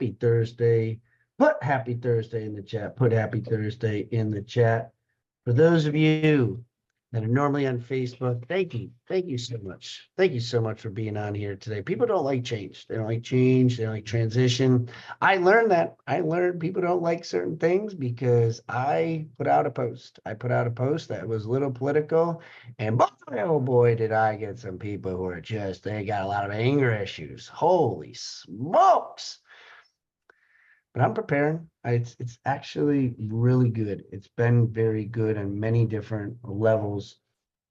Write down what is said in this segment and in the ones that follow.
happy Thursday. Put happy Thursday in the chat. Put happy Thursday in the chat. For those of you that are normally on Facebook, thank you. Thank you so much. Thank you so much for being on here today. People don't like change. They don't like change. They don't like transition. I learned that. I learned people don't like certain things because I put out a post. I put out a post that was a little political, and boy, oh boy, did I get some people who are just, they got a lot of anger issues. Holy smokes. But I'm preparing. It's actually really good. It's been very good on many different levels.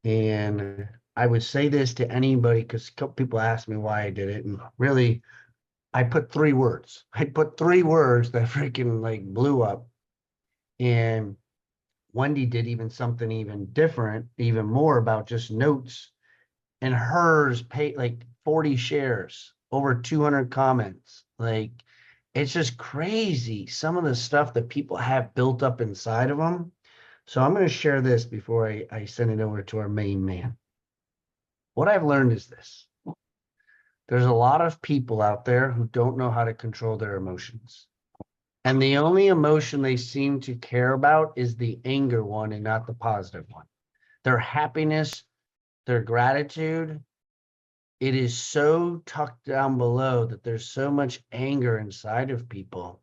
And I would say this to anybody because people ask me why I did it. And really, I put 3 words. I put 3 words that freaking like blew up. And Wendy did even something even different, even more about just notes. And hers paid like 40 shares, over 200 comments. Like, it's just crazy. Some of the stuff that people have built up inside of them. So I'm going to share this before I send it over to our main man. What I've learned is this. There's a lot of people out there who don't know how to control their emotions. And the only emotion they seem to care about is the anger one and not the positive one. Their happiness, their gratitude, it is so tucked down below that there's so much anger inside of people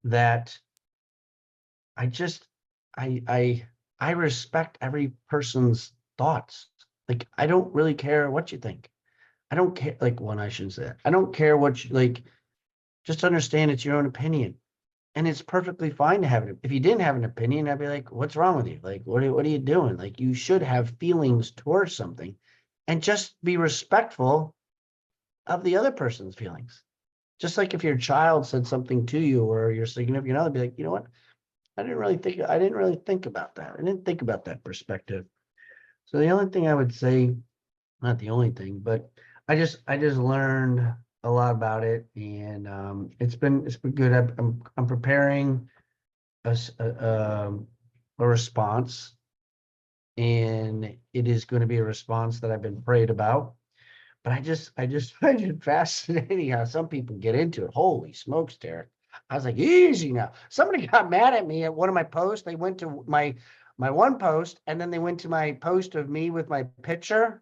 that I respect every person's thoughts. Like, I don't really care what you think. I don't care, like, one, I shouldn't say that. I don't care what you like, just understand it's your own opinion. And it's perfectly fine to have it. If you didn't have an opinion, I'd be like, what's wrong with you? Like, what are you doing? Like, you should have feelings towards something and just be respectful of the other person's feelings. Just like if your child said something to you or your significant other, be like, you know what? I didn't really think about that. I didn't think about that perspective. So the only thing I would say, not the only thing, but I just learned a lot about it, and it's been good. I'm preparing a response, and it is going to be a response that I've been prayed about. But I just find it fascinating how some people get into it. Holy smokes, Derek. I was like, easy now. Somebody got mad at me at one of my posts. They went to my one post, and then they went to my post of me with my picture.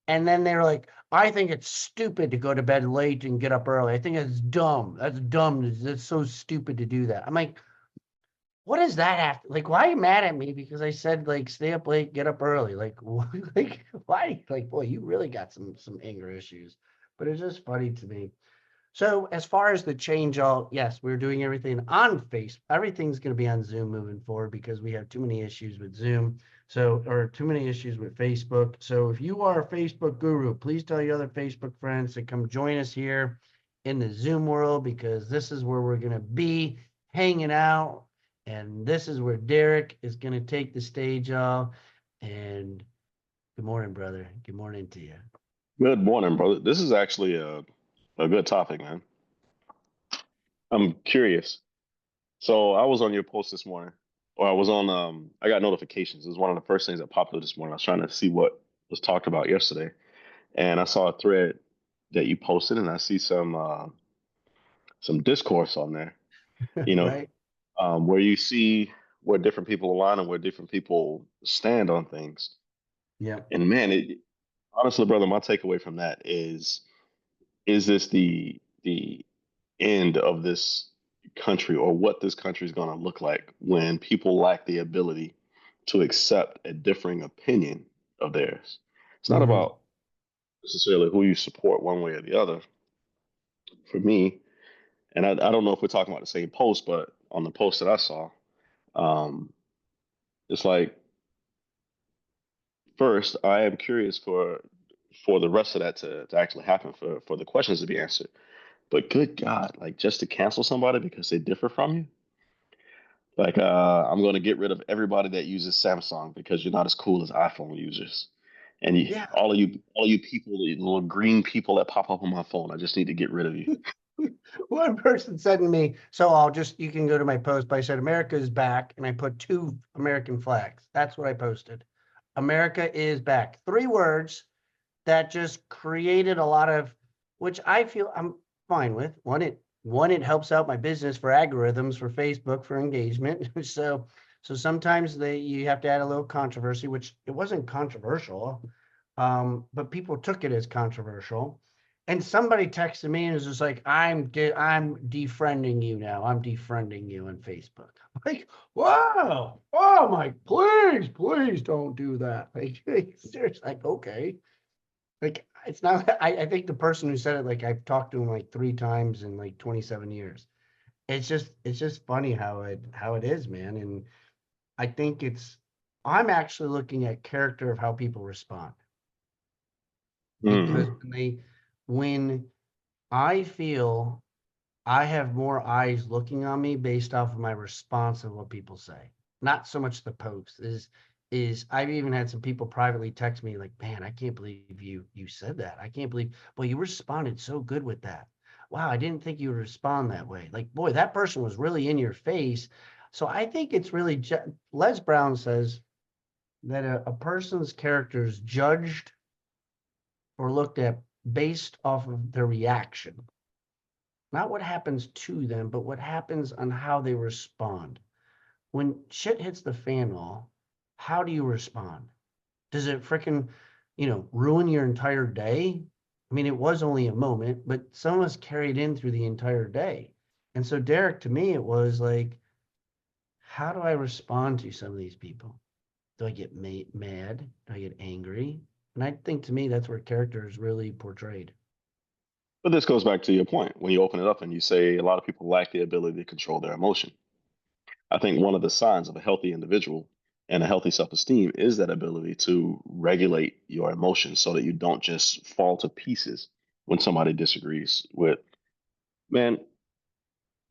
And then they were like, I think it's stupid to go to bed late and get up early. I think it's dumb. That's dumb. That's so stupid to do that. I'm like, what does that have to, like, why are you mad at me because I said, like, stay up late, get up early? Like, like, why? Like, boy, you really got some anger issues. But it's just funny to me. So as far as the change, yes, we're doing everything on Facebook. Everything's going to be on Zoom moving forward because we have too many issues with Zoom. So, or too many issues with Facebook. So if you are a Facebook guru, please tell your other Facebook friends to come join us here in the Zoom world, because this is where we're going to be hanging out. And this is where Derek is going to take the stage off. And good morning, brother. Good morning to you. Good morning, brother. This is actually a good topic, man. I'm curious. So I was on your post this morning, or I was on I got notifications. It was one of the first things that popped up this morning. I was trying to see what was talked about yesterday. And I saw a thread that you posted, and I see some discourse on there, you know, Right? where you see where different people align and where different people stand on things. Yeah. And man, honestly, brother, my takeaway from that is this the end of this country, or what this country is going to look like when people lack the ability to accept a differing opinion of theirs? It's not Mm-hmm. about necessarily who you support one way or the other. For me, and I don't know if we're talking about the same post, but on the post that I saw, um, it's like, first, I am curious for the rest of that to actually happen, for the questions to be answered. But good God, like, just to cancel somebody because they differ from you. Like, I'm going to get rid of everybody that uses Samsung because you're not as cool as iPhone users. And Yeah. all of you people, the little green people that pop up on my phone, I just need to get rid of you. One person said to me, so you can go to my post, but I said, America is back. And I put 2 American flags. That's what I posted. America is back. 3 words that just created a lot of, which I feel I'm fine with. One, one, it helps out my business for algorithms for Facebook for engagement. So sometimes you have to add a little controversy, which it wasn't controversial, but people took it as controversial. And somebody texted me and was just like, I'm defriending you now. I'm defriending you on Facebook. Like, wow, oh my, please don't do that. Like, seriously, like, okay. Like, it's not, I think the person who said it, like, I've talked to him like 3 times in like 27 years. It's just funny how it is, man. And I think I'm actually looking at character of how people respond, because Hmm. when I feel I have more eyes looking on me based off of my response of what people say, not so much the post. Is I've even had some people privately text me like, man, I can't believe you said that. I can't believe, boy, you responded so good with that. Wow, I didn't think you would respond that way. Like, boy, that person was really in your face. So I think it's really, Les Brown says that a person's character is judged or looked at based off of their reaction, not what happens to them, but what happens on how they respond. When shit hits the fan wall, how do you respond? Does it freaking, ruin your entire day? I mean, it was only a moment, but some of us carried in through the entire day. And so, Derek, to me, it was like, how do I respond to some of these people? Do I get mad? Do I get angry? And I think to me, that's where character is really portrayed. But this goes back to your point when you open it up and you say a lot of people lack the ability to control their emotion. I think one of the signs of a healthy individual and a healthy self esteem is that ability to regulate your emotions so that you don't just fall to pieces when somebody disagrees with. Man,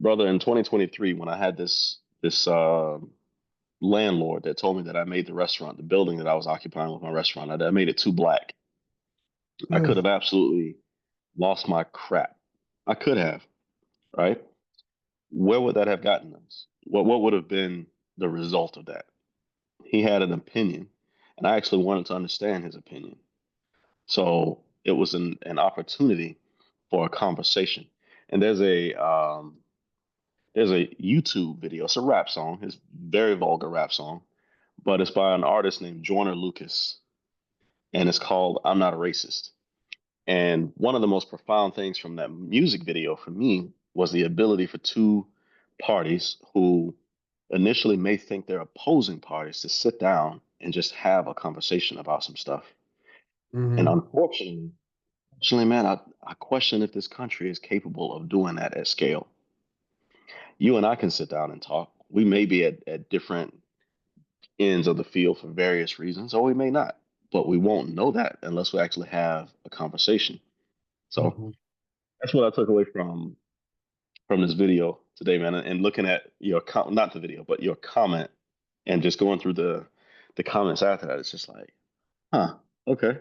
brother, in 2023, when I had this landlord that told me that I made the restaurant, the building that I was occupying with my restaurant, I made it too black. I could Mm, have absolutely lost my crap. I could have, right? Where would that have gotten us? What would have been the result of that? He had an opinion, and I actually wanted to understand his opinion. So it was an opportunity for a conversation. And there's a YouTube video. It's a rap song. It's a very vulgar rap song, but it's by an artist named Joyner Lucas, and it's called "I'm Not a Racist." And one of the most profound things from that music video for me was the ability for two parties who initially may think they're opposing parties to sit down and just have a conversation about some stuff. And mm-hmm. unfortunately, man, I question if this country is capable of doing that at scale. You and I can sit down and talk. We may be at different ends of the field for various reasons, or we may not. But we won't know that unless we actually have a conversation. So Mm-hmm. that's what I took away from this video today, man. And looking at your not the video, but your comment, and just going through the comments after that, it's just like, huh, okay,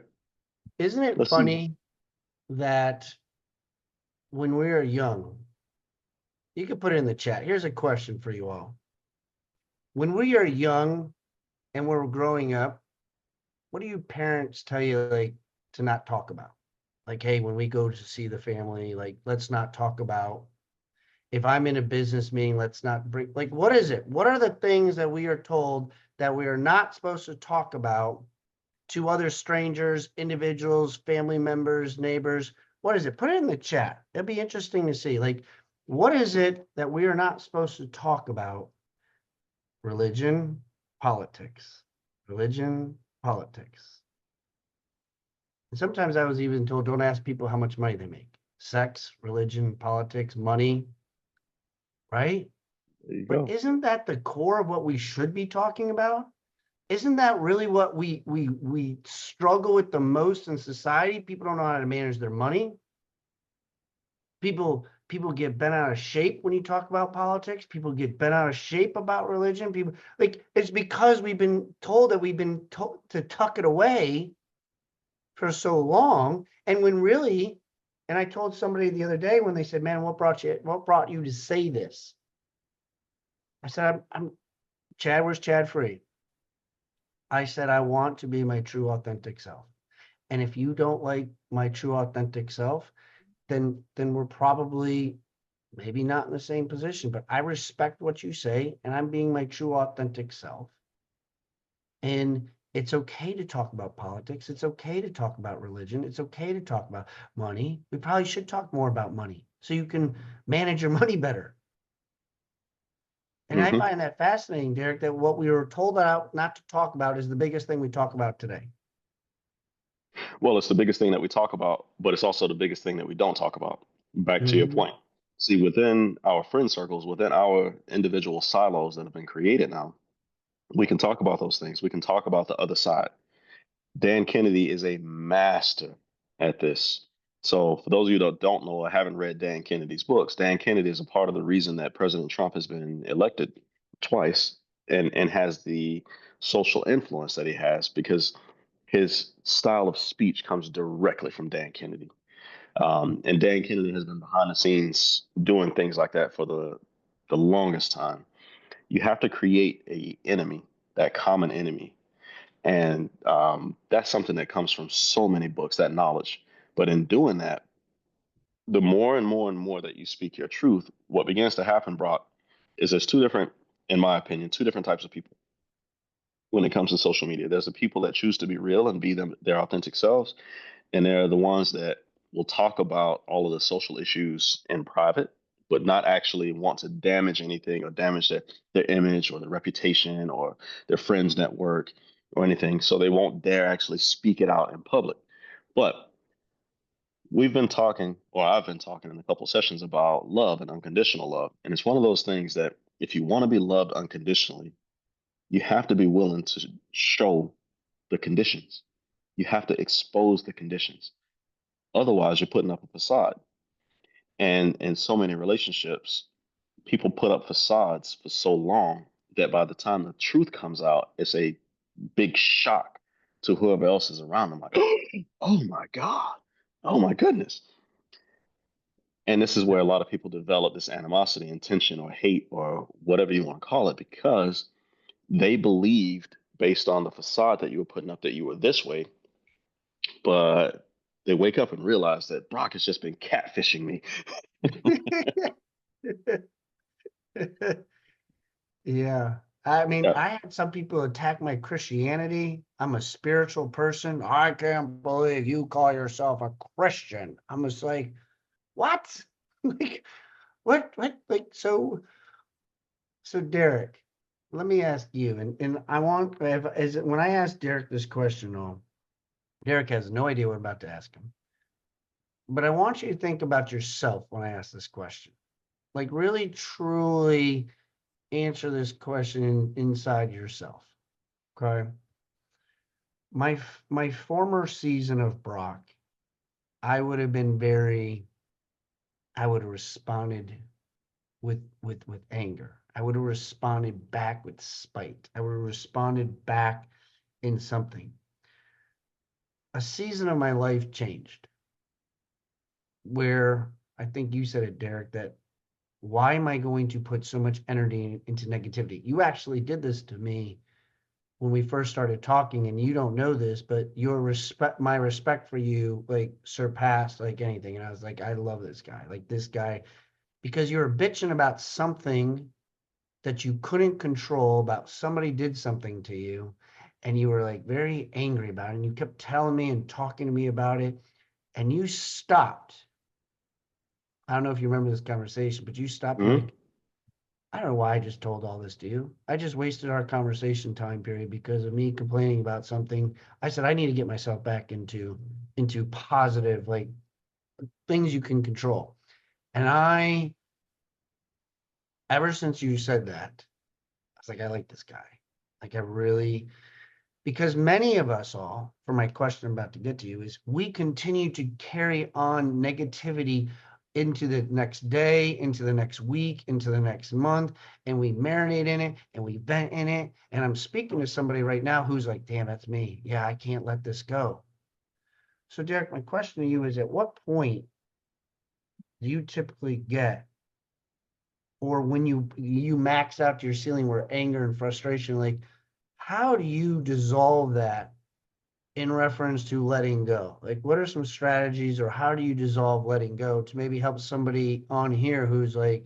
Isn't it let's see. funny that when we were young, you can put it in the chat. Here's a question for you all. When we are young and we're growing up, what do your parents tell you like to not talk about? Like, hey, when we go to see the family, like, let's not talk about, if I'm in a business meeting, let's not bring, like, what is it? What are the things that we are told that we are not supposed to talk about to other strangers, individuals, family members, neighbors? What is it? Put it in the chat. It'd be interesting to see. Like, what is it that we are not supposed to talk about? Religion, politics, religion, politics. And sometimes I was even told, don't ask people how much money they make. Sex, religion, politics, money, right? There you But go. isn't that the core of what we should be talking about? Isn't that really what we struggle with the most in society? People don't know how to manage their money. People get bent out of shape when you talk about politics. People get bent out of shape about religion. People, like, it's because we've been told that we've been told to tuck it away for so long. And when really, and I told somebody the other day when they said, man, what brought you to say this? I said, I'm Chad, where's Chad Free? I said, I want to be my true authentic self. And if you don't like my true authentic self, then we're probably maybe not in the same position, but I respect what you say, and I'm being my true, authentic self. And it's okay to talk about politics. It's okay to talk about religion. It's okay to talk about money. We probably should talk more about money so you can manage your money better. And I Hmm. find that fascinating, Derrick, that what we were told not to talk about is the biggest thing we talk about today. Well, it's the biggest thing that we talk about, but it's also the biggest thing that we don't talk about. Back to your Mm-hmm. point. See, within our friend circles, within our individual silos that have been created now, we can talk about those things. We can talk about the other side. Dan Kennedy is a master at this. So, for those of you that don't know or haven't read Dan Kennedy's books, Dan Kennedy is a part of the reason that President Trump has been elected twice and has the social influence that he has because his style of speech comes directly from Dan Kennedy. And Dan Kennedy has been behind the scenes doing things like that for the longest time. You have to create a enemy, that common enemy, and that's something that comes from so many books, that knowledge. But in doing that, the more and more and more that you speak your truth, what begins to happen, Brock, is there's two different, in my opinion, two different types of people when it comes to social media. There's the people that choose to be real and be them their authentic selves, and there are the ones that will talk about all of the social issues in private, but not actually want to damage anything or damage their image or their reputation or their friends' network or anything. So they won't dare actually speak it out in public. But we've been talking, or I've been talking in a couple sessions about love and unconditional love. And it's one of those things that if you want to be loved unconditionally, you have to be willing to show the conditions. You have to expose the conditions. Otherwise, you're putting up a facade. And in so many relationships, people put up facades for so long that by the time the truth comes out, it's a big shock to whoever else is around them. Like, oh my God, oh my goodness. And this is where a lot of people develop this animosity and tension or hate or whatever you want to call it because they believed based on the facade that you were putting up that you were this way, but they wake up and realize that Brock has just been catfishing me. Yeah. I mean, Yeah. I had some people attack my Christianity. I'm a spiritual person. I can't believe you call yourself a Christian. I'm just like, what? Like, what? Like, so Derrick, let me ask you, and I want, when I ask Derrick this question, Derrick has no idea what I'm about to ask him, but I want you to think about yourself when I ask this question. Like, really, truly answer this question inside yourself. Okay. My former season of Brock, I would have been I would have responded with anger. I would have responded back with spite. I would have responded back in something. A season of my life changed where I think you said it, Derrick, that why am I going to put so much energy into negativity? You actually did this to me when we first started talking, and you don't know this, but my respect for you like surpassed like anything. And I was like, I love this guy, like this guy, because you were bitching about something that you couldn't control, about somebody did something to you, and you were like very angry about it. And you kept telling me and talking to me about it, and you stopped. I don't know if you remember this conversation, but you stopped. You're Mhm. like, I don't know why I just told all this to you. I just wasted our conversation time period because of me complaining about something. I said I need to get myself back into positive, like things you can control. And ever since you said that, I was like, I like this guy. Like I really, because many of us all, for my question I'm about to get to you, is we continue to carry on negativity into the next day, into the next week, into the next month, and we marinate in it and we vent in it. And I'm speaking to somebody right now who's like, damn, that's me. Yeah, I can't let this go. So, Derrick, my question to you is at what point do you typically get, or when you max out your ceiling where anger and frustration, like how do you dissolve that in reference to letting go? Like, what are some strategies, or how do you dissolve letting go to maybe help somebody on here who's like,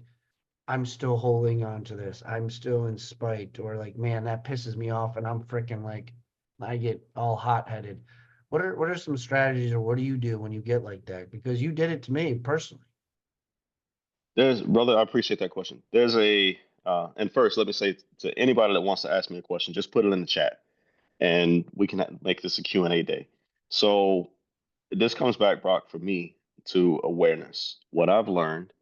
I'm still holding on to this. I'm still in spite, or like, man, that pisses me off, and I'm freaking like, I get all hot headed. What are some strategies, or what do you do when you get like that? Because you did it to me personally. There's, brother, I appreciate that question. There's a, and first, let me say to anybody that wants to ask me a question, just put it in the chat, and we can make this a Q&A day. So this comes back, Brock, for me to awareness. What I've learned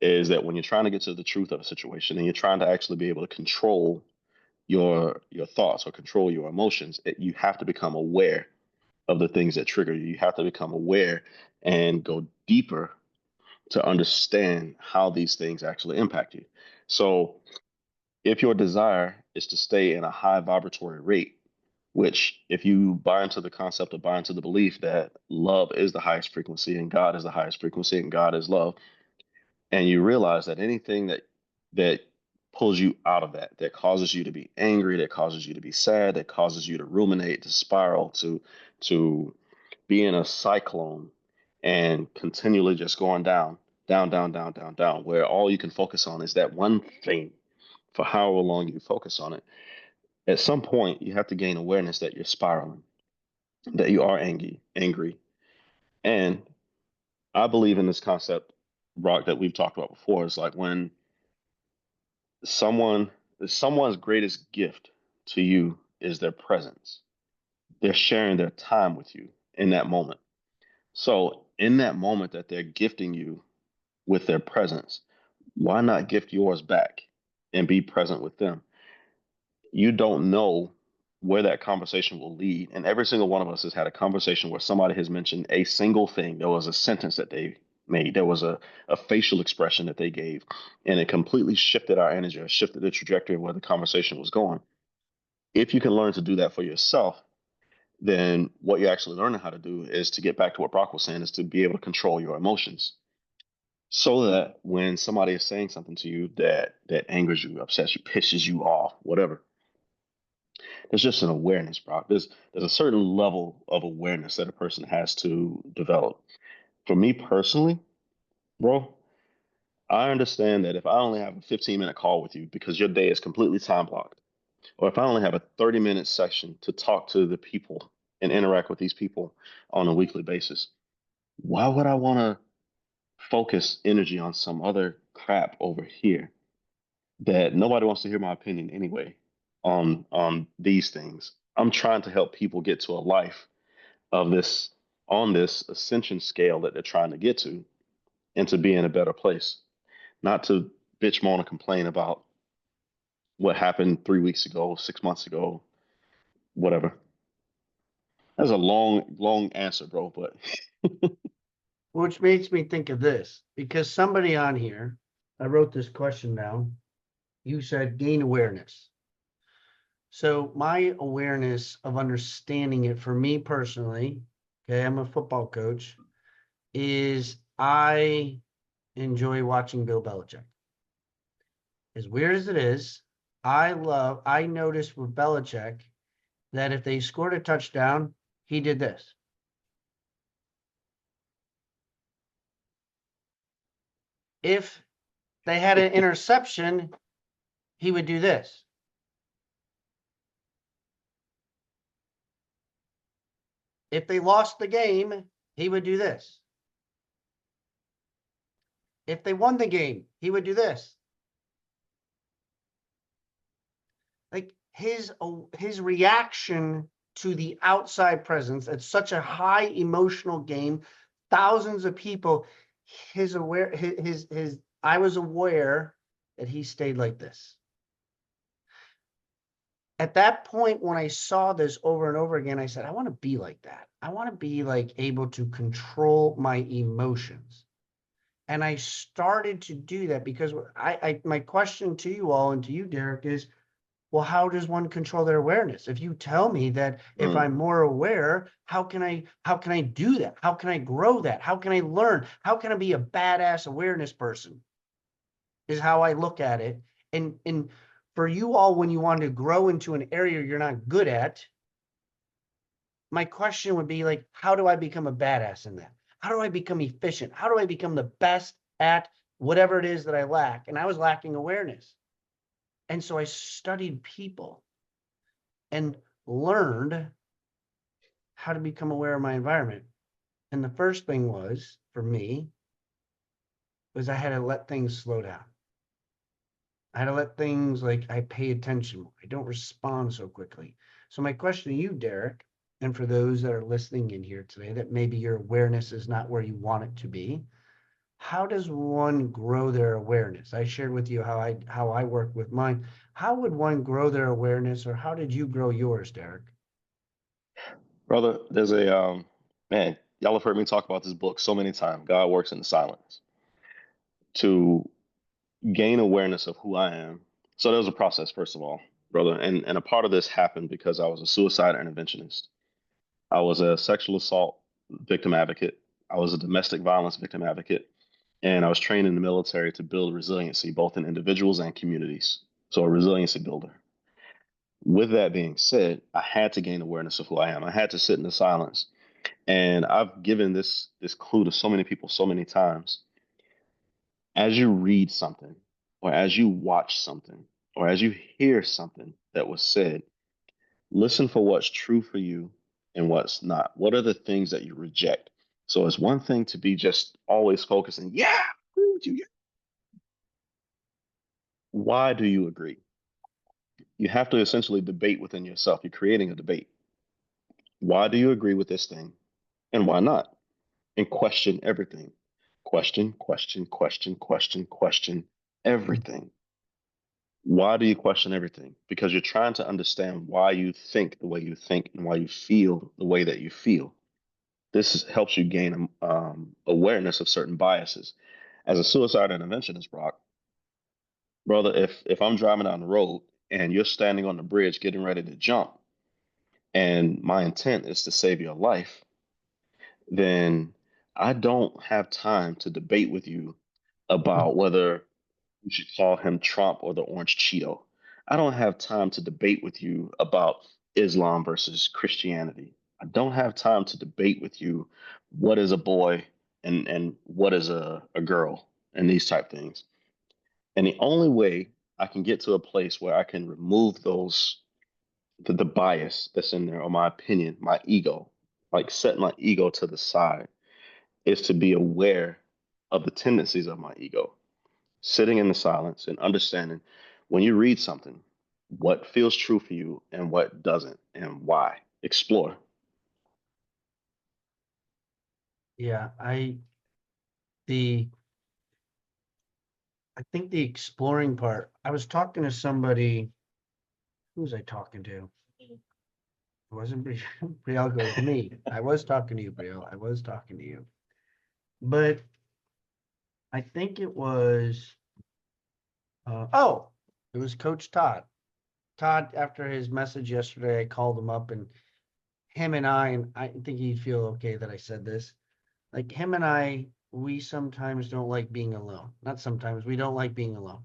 is that when you're trying to get to the truth of a situation and you're trying to actually be able to control your thoughts or control your emotions, you have to become aware of the things that trigger you. You have to become aware and go deeper to understand how these things actually impact you. So, if your desire is to stay in a high vibratory rate, which, if you buy into the concept or buy into the belief that love is the highest frequency and God is the highest frequency and God is love, and you realize that anything that pulls you out of that, that causes you to be angry, that causes you to be sad, that causes you to ruminate, to spiral, to be in a cyclone and continually just going down, down, down, down, down, down, where all you can focus on is that one thing for however long you focus on it. At some point, you have to gain awareness that you're spiraling, that you are angry. And I believe in this concept, Brock, that we've talked about before. It's like when someone, someone's greatest gift to you is their presence. They're sharing their time with you in that moment. So, in that moment that they're gifting you with their presence, why not gift yours back and be present with them? You don't know where that conversation will lead. And every single one of us has had a conversation where somebody has mentioned a single thing. There was a sentence that they made, there was a facial expression that they gave, and it completely shifted our energy, or shifted the trajectory of where the conversation was going. If you can learn to do that for yourself, then what you're actually learning how to do is to get back to what Brock was saying, is to be able to control your emotions, so that when somebody is saying something to you that angers you, upsets you, pisses you off, whatever, there's just an awareness, Brock. There's a certain level of awareness that a person has to develop. For me personally, bro, I understand that if I only have a 15-minute call with you because your day is completely time blocked, or if I only have a 30-minute session to talk to the people and interact with these people on a weekly basis, why would I want to focus energy on some other crap over here that nobody wants to hear my opinion anyway on these things? I'm trying to help people get to a life of this, on this ascension scale that they're trying to get to, and to be in a better place, not to bitch, moan, and complain about what happened 3 weeks ago, 6 months ago, whatever. That's a long answer, bro. But Which makes me think of this, because somebody on here, I wrote this question down. You said gain awareness. So my awareness of understanding it for me personally, okay, I'm a football coach, is I enjoy watching Bill Belichick. As weird as it is, I noticed with Belichick that if they scored a touchdown, he did this. If they had an interception, he would do this. If they lost the game, he would do this. If they won the game, he would do this. Like his reaction to the outside presence at such a high emotional game, thousands of people, his I was aware that he stayed like this. At that point, when I saw this over and over again, I said, I want to be like that. I want to be like able to control my emotions. And I started to do that because my question to you all and to you, Derrick, is, well, how does one control their awareness? If you tell me that if I'm more aware, how can I do that? How can I grow that? How can I learn? How can I be a badass awareness person? Is how I look at it. And for you all, when you want to grow into an area you're not good at, my question would be like, how do I become a badass in that? How do I become efficient? How do I become the best at whatever it is that I lack? And I was lacking awareness. And so I studied people and learned how to become aware of my environment. And the first thing was, for me, was I had to let things slow down. I had to let things like I pay attention more. I don't respond so quickly. So my question to you, Derrick, and for those that are listening in here today, that maybe your awareness is not where you want it to be, how does one grow their awareness? I shared with you how I work with mine. How would one grow their awareness, or how did you grow yours, Derrick? Brother, there's a man, y'all have heard me talk about this book so many times. God works in the silence. To gain awareness of who I am. So there was a process, first of all, brother. And a part of this happened because I was a suicide interventionist. I was a sexual assault victim advocate. I was a domestic violence victim advocate. And I was trained in the military to build resiliency, both in individuals and communities. So a resiliency builder. With that being said, I had to gain awareness of who I am. I had to sit in the silence. And I've given this clue to so many people so many times. As you read something, or as you watch something, or as you hear something that was said, listen for what's true for you and what's not. What are the things that you reject? So it's one thing to be just always focusing, yeah, I agree with you. Yeah. Why do you agree? You have to essentially debate within yourself. You're creating a debate. Why do you agree with this thing and why not? And question everything. Question, question, question, question, question everything. Why do you question everything? Because you're trying to understand why you think the way you think and why you feel the way that you feel. Helps you gain awareness of certain biases. As a suicide interventionist, Brock, brother, if I'm driving down the road and you're standing on the bridge getting ready to jump, and my intent is to save your life, then I don't have time to debate with you about whether you should call him Trump or the orange Cheeto. I don't have time to debate with you about Islam versus Christianity. I don't have time to debate with you what is a boy and what is a girl and these type things. And the only way I can get to a place where I can remove the bias that's in there or my opinion, my ego, like set my ego to the side, is to be aware of the tendencies of my ego, sitting in the silence and understanding when you read something, what feels true for you and what doesn't, and why. Explore. Yeah, the I think the exploring part. I was talking to somebody. Who was I talking to? It wasn't Brielle. It was me. I was talking to you, Brielle. I was talking to you. But I think it was, oh, it was Coach Todd. Todd, after his message yesterday, I called him up, and him and I think he'd feel okay that I said this. Like him and we sometimes don't like being alone. Not sometimes, we don't like being alone.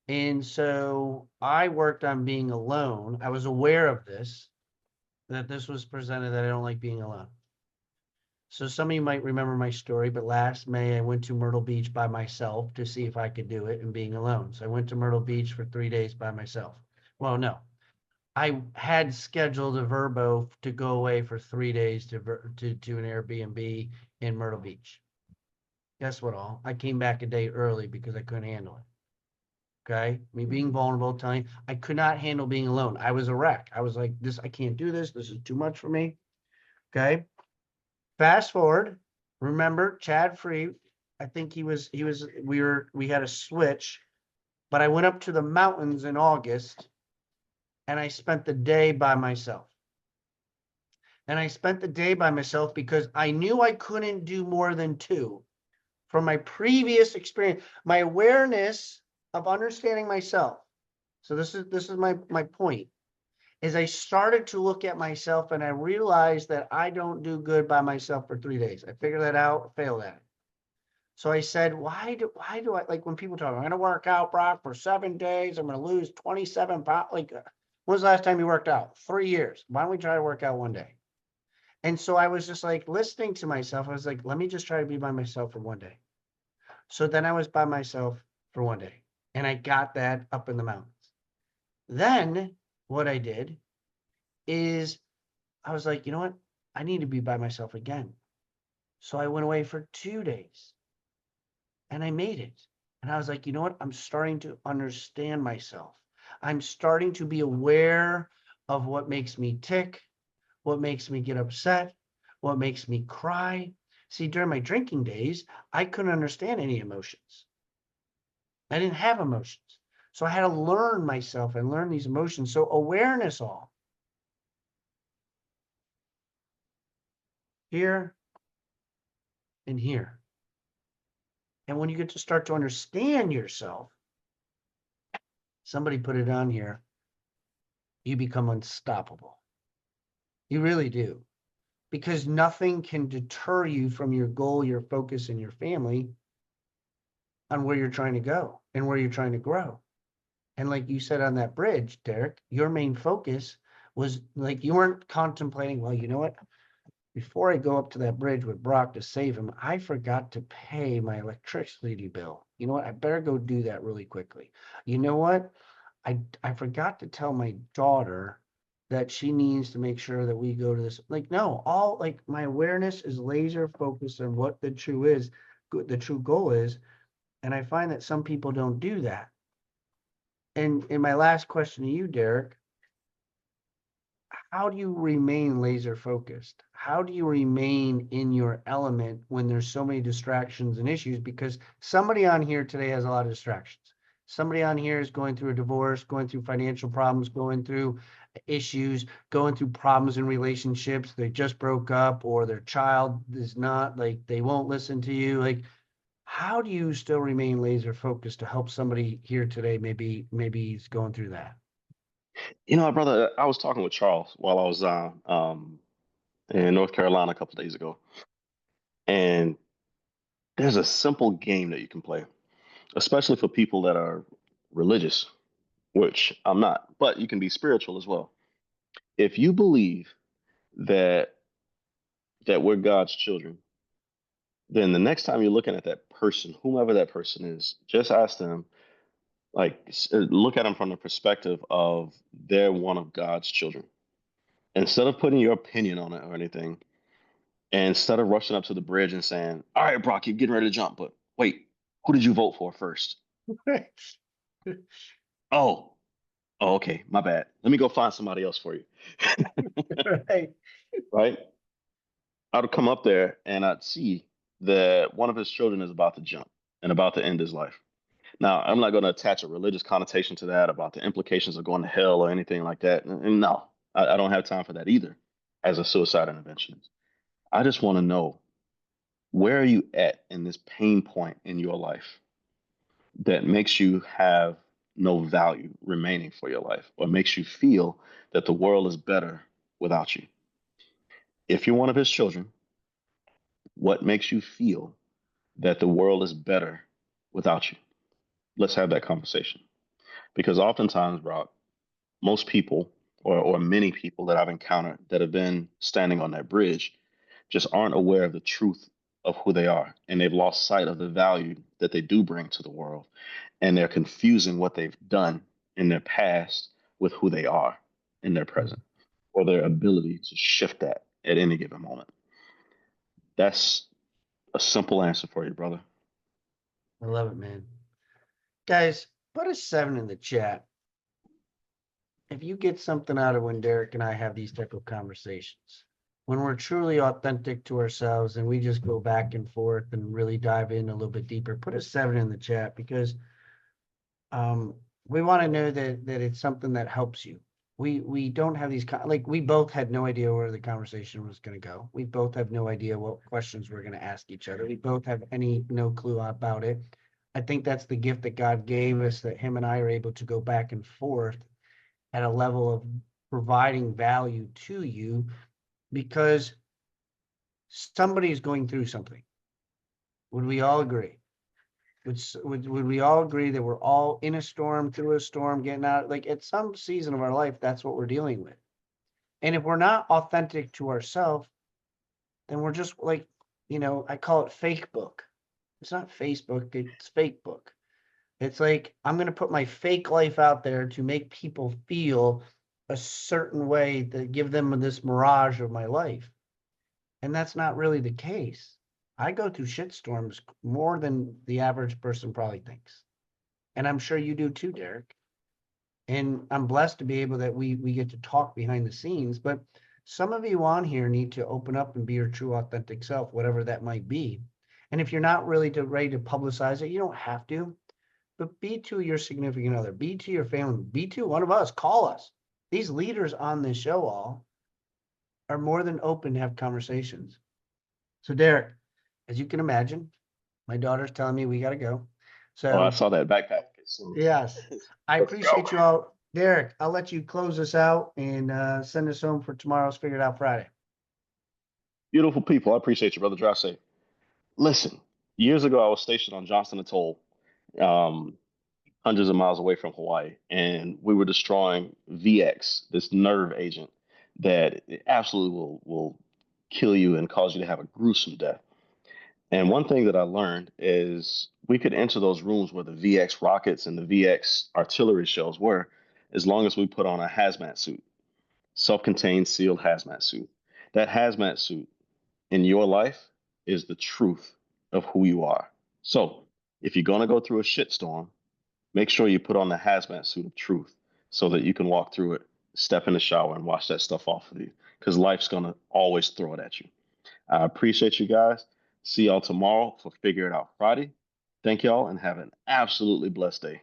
And so I worked on being alone. I was aware of this, that this was presented, that I don't like being alone. So some of you might remember my story, but last May I went to Myrtle Beach by myself to see if I could do it and being alone. So I went to Myrtle Beach for 3 days by myself. Well, no, I had scheduled a Verbo to go away for 3 days to an Airbnb in Myrtle Beach. Guess what? All I came back a day early because I couldn't handle it. Okay, me being vulnerable, telling I could not handle being alone. I was a wreck. I was like, this, I can't do this. This is too much for me. Okay. Fast forward, remember Chad Free, I think we had a switch, but I went up to the mountains in August and I spent the day by myself. And I spent the day by myself because I knew I couldn't do more than two from my previous experience, my awareness of understanding myself. So this is my point. Is I started to look at myself and I realized that I don't do good by myself for 3 days. I figured that out, failed at it. So I said, why do I, like when people talk, I'm going to work out, Brock, for 7 days. I'm going to lose 27 pounds. Like, when was the last time you worked out? 3 years. Why don't we try to work out one day? And so I was just like listening to myself. I was like, let me just try to be by myself for one day. So then I was by myself for one day and I got that up in the mountains. Then what I did is I was like, you know what? I need to be by myself again. So I went away for 2 days and I made it. And I was like, you know what? I'm starting to understand myself. I'm starting to be aware of what makes me tick, what makes me get upset, what makes me cry. See, during my drinking days, I couldn't understand any emotions. I didn't have emotions. So I had to learn myself and learn these emotions. So awareness all here and here. And when you get to start to understand yourself, somebody put it on here, you become unstoppable. You really do. Because nothing can deter you from your goal, your focus, and your family on where you're trying to go and where you're trying to grow. And like you said on that bridge, Derrick, your main focus was like you weren't contemplating, well, you know what? Before I go up to that bridge with Brock to save him, I forgot to pay my electricity bill. You know what? I better go do that really quickly. You know what? I forgot to tell my daughter that she needs to make sure that we go to this. Like, no, all like my awareness is laser focused on what the true goal is. And I find that some people don't do that. And in my last question to you, Derrick, how do you remain laser focused? How do you remain in your element when there's so many distractions and issues? Because somebody on here today has a lot of distractions. Somebody on here is going through a divorce, going through financial problems, going through issues, going through problems in relationships. They just broke up, or their child is not like they won't listen to you. Like, how do you still remain laser focused to help somebody here today? Maybe he's going through that. You know, brother, I was talking with Charles while I was in North Carolina a couple days ago, and there's a simple game that you can play, especially for people that are religious, which I'm not, but you can be spiritual as well. If you believe that we're God's children, then the next time you're looking at that person, whomever that person is, just ask them, like, look at them from the perspective of they're one of God's children. Instead of putting your opinion on it or anything, and instead of rushing up to the bridge and saying, "All right, Brock, you're getting ready to jump, but wait, who did you vote for first?" Oh, oh, okay, my bad. Let me go find somebody else for you. Right. Right? I'd come up there and I'd see that one of his children is about to jump and about to end his life. Now, I'm not going to attach a religious connotation to that about the implications of going to hell or anything like that. And no, I don't have time for that either as a suicide interventionist. I just want to know, where are you at in this pain point in your life that makes you have no value remaining for your life, or makes you feel that the world is better without you? If you're one of his children, what makes you feel that the world is better without you? Let's have that conversation. Because oftentimes, Brock, most people, or many people that I've encountered that have been standing on that bridge, just aren't aware of the truth of who they are. And they've lost sight of the value that they do bring to the world. And they're confusing what they've done in their past with who they are in their present, or their ability to shift that at any given moment. That's a simple answer for you, brother. I love it, man. Guys, put a 7 in the chat if you get something out of when Derrick and I have these type of conversations. When we're truly authentic to ourselves and we just go back and forth and really dive in a little bit deeper, put a 7 in the chat because um, we want to know that it's something that helps you. We don't have these like we both had no idea where the conversation was going to go. We both have no idea what questions we're going to ask each other. We both have no clue about it. I think that's the gift that God gave us, that him and I are able to go back and forth at a level of providing value to you because somebody is going through something. Would we all agree? Would we all agree that we're all in a storm, through a storm, getting out? Like at some season of our life, that's what we're dealing with. And if we're not authentic to ourselves, then we're just like, I call it fake book. It's not Facebook, it's fake book. It's like I'm going to put my fake life out there to make people feel a certain way to give them this mirage of my life. And that's not really the case. I go through shitstorms more than the average person probably thinks. And I'm sure you do too, Derrick. And I'm blessed to be able that we get to talk behind the scenes, but some of you on here need to open up and be your true authentic self, whatever that might be. And if you're not really ready to publicize it, you don't have to, but be to your significant other, be to your family, be to one of us, call us. These leaders on this show all are more than open to have conversations. So Derrick, as you can imagine, my daughter's telling me we got to go. Oh, I So saw that backpack. So yes, I let's go. appreciate you all. Derrick, I'll let you close us out and send us home for tomorrow's Figured Out Friday. Beautiful people. I appreciate you, brother. Drive safe. Listen, years ago, I was stationed on Johnston Atoll, um, hundreds of miles away from Hawaii, and we were destroying VX, this nerve agent that absolutely will kill you and cause you to have a gruesome death. And one thing that I learned is we could enter those rooms where the VX rockets and the VX artillery shells were, as long as we put on a hazmat suit, self-contained, sealed hazmat suit. That hazmat suit in your life is the truth of who you are. So if you're going to go through a shitstorm, make sure you put on the hazmat suit of truth so that you can walk through it, step in the shower, and wash that stuff off of you because life's going to always throw it at you. I appreciate you guys. See y'all tomorrow for Figure It Out Friday. Thank y'all and have an absolutely blessed day.